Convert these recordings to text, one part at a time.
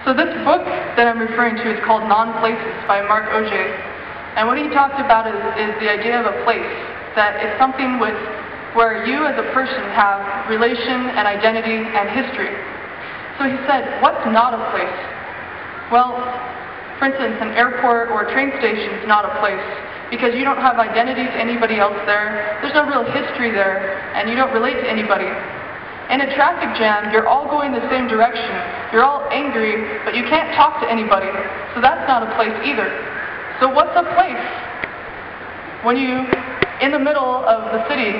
So this book that I'm referring to is called Non-Places by Mark Auger. And what he talked about is the idea of a place, that it's something where you as a person have relation and identity and history. So he said, what's not a place? Well, for instance, an airport or a train station is not a place because you don't have identity to anybody else there, there's no real history there, and you don't relate to anybody. In a traffic jam, you're all going the same direction. You're all angry, but you can't talk to anybody. So that's not a place either. So what's a place? When you, in the middle of the city,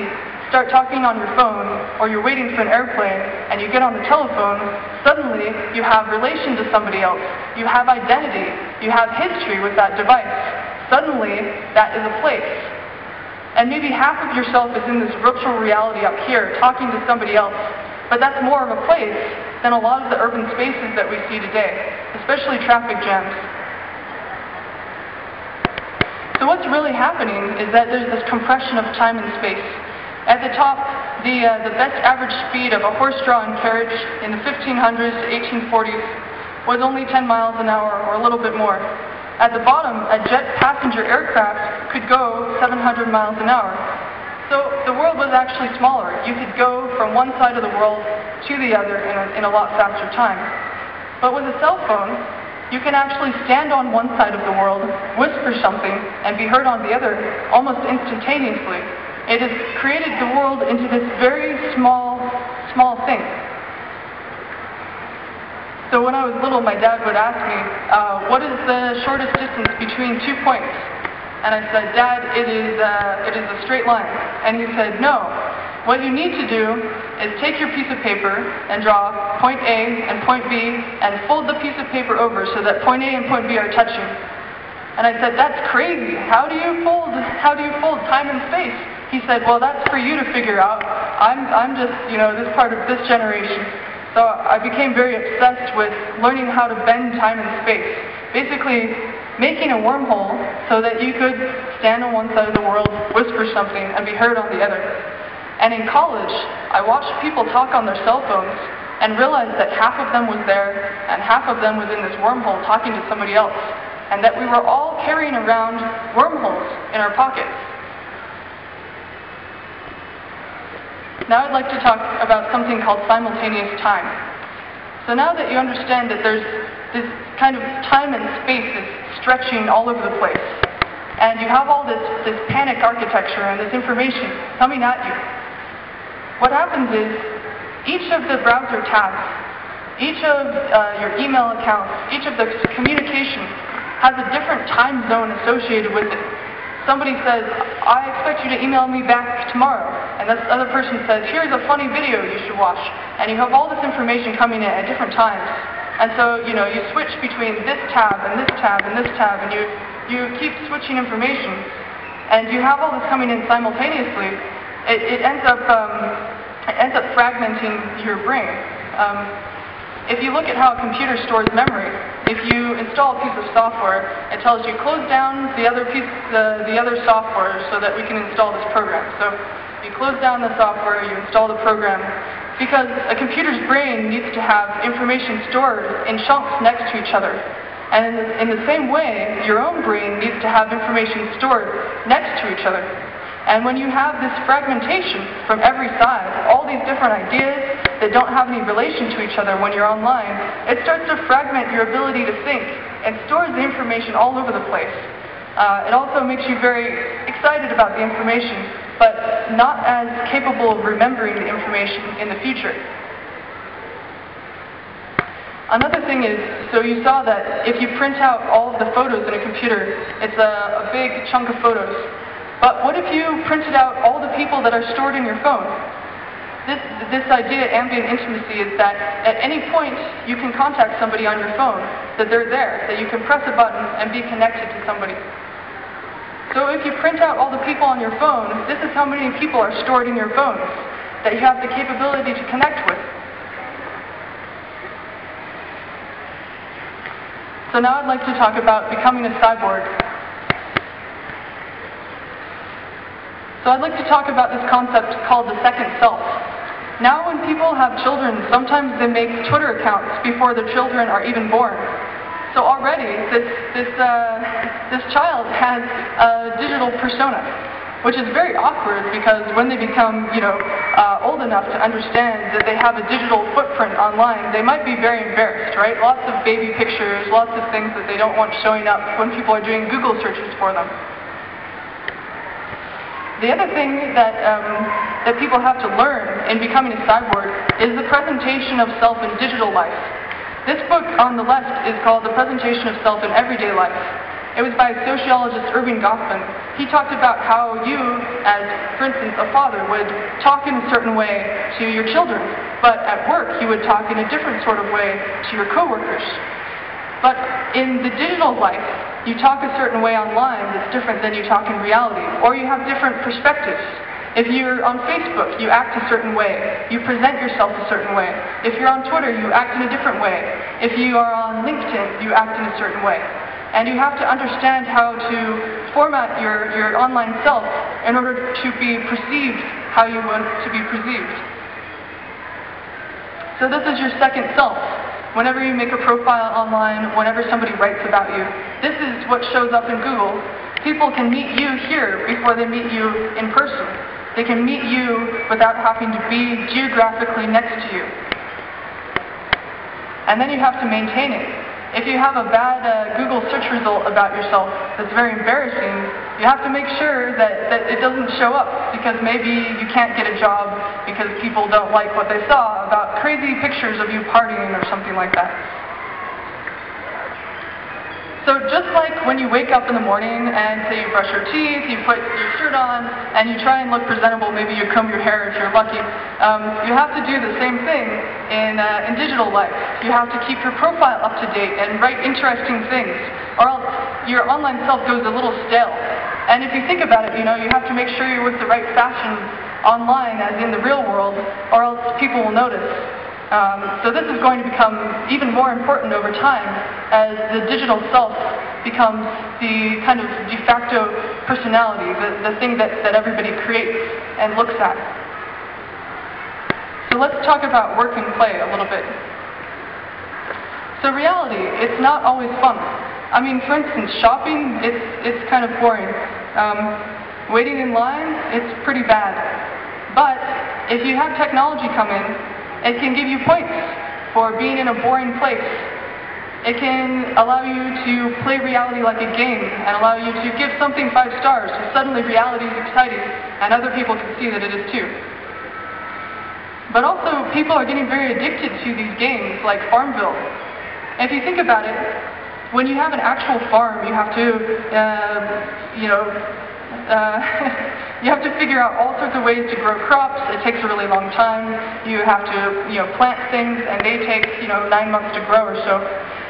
start talking on your phone, or you're waiting for an airplane, and you get on the telephone, suddenly you have relation to somebody else. You have identity. You have history with that device. Suddenly, that is a place. And maybe half of yourself is in this virtual reality up here, talking to somebody else. But that's more of a place than a lot of the urban spaces that we see today, especially traffic jams. So what's really happening is that there's this compression of time and space. At the top, the best average speed of a horse-drawn carriage in the 1500s to 1840s was only 10 miles an hour or a little bit more. At the bottom, a jet passenger aircraft could go 700 miles an hour. So the world was actually smaller. You could go from one side of the world to the other in a lot faster time. But with a cell phone, you can actually stand on one side of the world, whisper something, and be heard on the other almost instantaneously. It has created the world into this very small thing. So when I was little, my dad would ask me, what is the shortest distance between 2 points? And I said, Dad, it is a straight line. And he said, no. What you need to do is take your piece of paper and draw point A and point B and fold the piece of paper over so that point A and point B are touching. And I said, that's crazy. How do you fold time and space? He said, well, that's for you to figure out. I'm just, this part of this generation. So I became very obsessed with learning how to bend time and space. Basically, making a wormhole so that you could stand on one side of the world, whisper something, and be heard on the other. And in college, I watched people talk on their cell phones and realized that half of them was there and half of them was in this wormhole talking to somebody else, and that we were all carrying around wormholes in our pockets. Now I'd like to talk about something called simultaneous time. So now that you understand that there's this kind of time and space is stretching all over the place, and you have all this panic architecture and this information coming at you, what happens is each of the browser tabs, each of your email accounts, each of the communication has a different time zone associated with it. Somebody says, I expect you to email me back tomorrow. And this other person says, here's a funny video you should watch. And you have all this information coming in at different times. And so, you switch between this tab and this tab and this tab, and you keep switching information. And you have all this coming in simultaneously. It ends up fragmenting your brain. If you look at how a computer stores memory, if you install a piece of software, it tells you close down the other software so that we can install this program. So you close down the software, you install the program, because a computer's brain needs to have information stored in chunks next to each other. And in the same way, your own brain needs to have information stored next to each other. And when you have this fragmentation from every side, all these different ideas that don't have any relation to each other when you're online, it starts to fragment your ability to think and stores the information all over the place. It also makes you very excited about the information, but not as capable of remembering the information in the future. Another thing is, so you saw that if you print out all of the photos in a computer, it's a big chunk of photos. But what if you printed out all the people that are stored in your phone? This idea of ambient intimacy is that at any point you can contact somebody on your phone, that they're there, that you can press a button and be connected to somebody. So if you print out all the people on your phone, this is how many people are stored in your phone that you have the capability to connect with. So now I'd like to talk about becoming a cyborg. So I'd like to talk about this concept called the second self. Now when people have children, sometimes they make Twitter accounts before their children are even born. So already, this child has a digital persona, which is very awkward because when they become, old enough to understand that they have a digital footprint online, they might be very embarrassed, right? Lots of baby pictures, lots of things that they don't want showing up when people are doing Google searches for them. The other thing that people have to learn in becoming a cyborg is the presentation of self in digital life. This book on the left is called The Presentation of Self in Everyday Life. It was by sociologist Erving Goffman. He talked about how you, as, for instance, a father, would talk in a certain way to your children, but at work you would talk in a different sort of way to your coworkers. But in the digital life, you talk a certain way online that's different than you talk in reality, or you have different perspectives. If you're on Facebook, you act a certain way. You present yourself a certain way. If you're on Twitter, you act in a different way. If you are on LinkedIn, you act in a certain way. And you have to understand how to format your online self in order to be perceived how you want to be perceived. So this is your second self. Whenever you make a profile online, whenever somebody writes about you, this is what shows up in Google. People can meet you here before they meet you in person. They can meet you without having to be geographically next to you. And then you have to maintain it. If you have a bad Google search result about yourself that's very embarrassing, you have to make sure that it doesn't show up, because maybe you can't get a job because people don't like what they saw about crazy pictures of you partying or something like that. So just like when you wake up in the morning and say you brush your teeth, you put your shirt on, and you try and look presentable, maybe you comb your hair if you're lucky, you have to do the same thing in digital life. You have to keep your profile up to date and write interesting things, or else your online self goes a little stale. And if you think about it, you have to make sure you're with the right fashion online as in the real world, or else people will notice. So this is going to become even more important over time as the digital self becomes the kind of de facto personality, the thing that everybody creates and looks at. So let's talk about work and play a little bit. So reality, it's not always fun. I mean, for instance, shopping, it's kind of boring. Waiting in line, it's pretty bad. But if you have technology come in, it can give you points for being in a boring place. It can allow you to play reality like a game and allow you to give something 5 stars, so suddenly reality is exciting and other people can see that it is too. But also, people are getting very addicted to these games like Farmville. And if you think about it, when you have an actual farm, you have to, you have to figure out all sorts of ways to grow crops. It takes a really long time. You have to, plant things, and they take, 9 months to grow or so.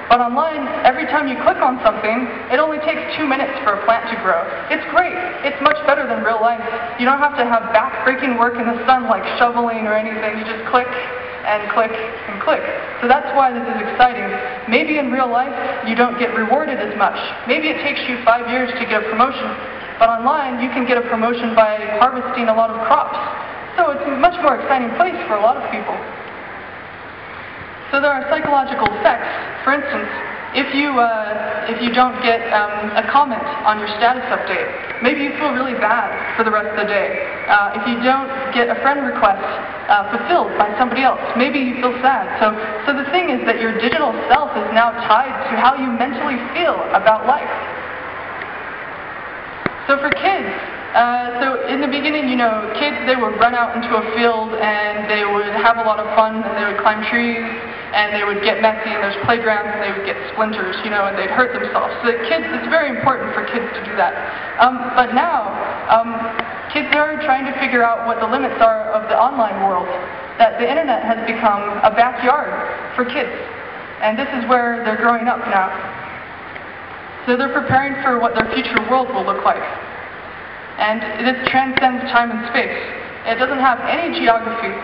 But online, every time you click on something, it only takes 2 minutes for a plant to grow. It's great. It's much better than real life. You don't have to have back-breaking work in the sun like shoveling or anything. You just click and click and click. So that's why this is exciting. Maybe in real life, you don't get rewarded as much. Maybe it takes you 5 years to get a promotion. But online, you can get a promotion by harvesting a lot of crops. So it's a much more exciting place for a lot of people. So there are psychological effects. For instance, if you don't get a comment on your status update, maybe you feel really bad for the rest of the day. If you don't get a friend request fulfilled by somebody else, maybe you feel sad. So the thing is that your digital self is now tied to how you mentally feel about life. So for kids, so in the beginning, kids, they would run out into a field and they would have a lot of fun, and they would climb trees and they would get messy, and there's playgrounds and they would get splinters, and they'd hurt themselves. So kids, it's very important for kids to do that. But now, kids are trying to figure out what the limits are of the online world, that the internet has become a backyard for kids. And this is where they're growing up now. So they're preparing for what their future world will look like. And this transcends time and space. It doesn't have any geography.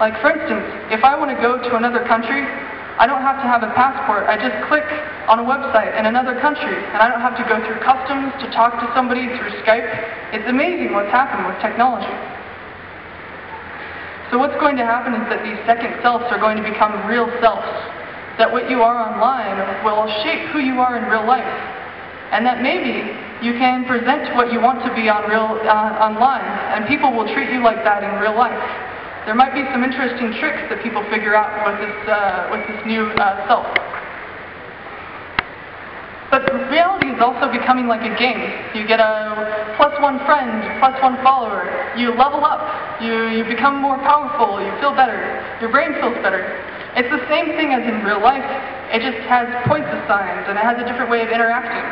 Like, for instance, if I want to go to another country, I don't have to have a passport. I just click on a website in another country, and I don't have to go through customs to talk to somebody through Skype. It's amazing what's happened with technology. So what's going to happen is that these second selves are going to become real selves. That what you are online will shape who you are in real life. And that maybe you can present what you want to be on online, and people will treat you like that in real life. There might be some interesting tricks that people figure out with this new self. But reality is also becoming like a game. You get a +1 friend, +1 follower. You level up. You become more powerful. You feel better. Your brain feels better. It's the same thing as in real life. It just has points assigned, and it has a different way of interacting.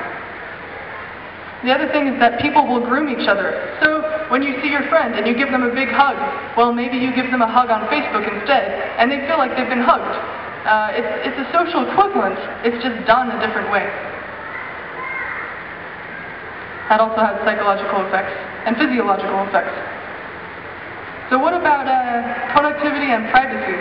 The other thing is that people will groom each other. So when you see your friend and you give them a big hug, well, maybe you give them a hug on Facebook instead, and they feel like they've been hugged. It's a social equivalent. It's just done a different way. That also has psychological effects and physiological effects. So what about productivity and privacy?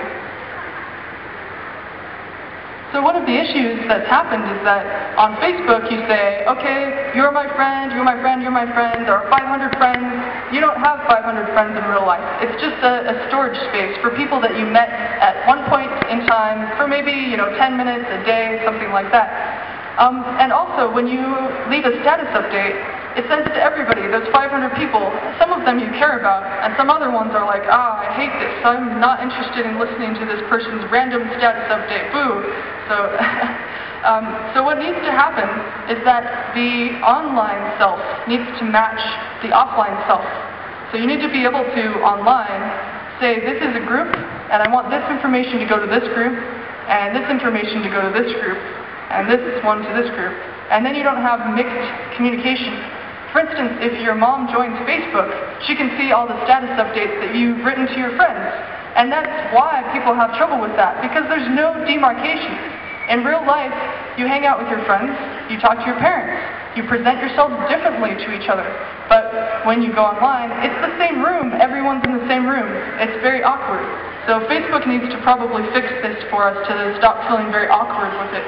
So one of the issues that's happened is that on Facebook you say, okay, you're my friend, you're my friend, you're my friend, there are 500 friends. You don't have 500 friends in real life. It's just a storage space for people that you met at one point in time for maybe 10 minutes, a day, something like that. And also, when you leave a status update, it sends it to everybody, those 500 people. Some of them you care about, and some other ones are like, I hate this, I'm not interested in listening to this person's random status update, boo. So what needs to happen is that the online self needs to match the offline self. So you need to be able to, online, say, this is a group, and I want this information to go to this group, and this information to go to this group, and this one to this group. And then you don't have mixed communication. For instance, if your mom joins Facebook, she can see all the status updates that you've written to your friends. And that's why people have trouble with that, because there's no demarcation. In real life, you hang out with your friends, you talk to your parents, you present yourselves differently to each other. But when you go online, it's the same room, everyone's in the same room. It's very awkward. So Facebook needs to probably fix this for us to stop feeling very awkward with it.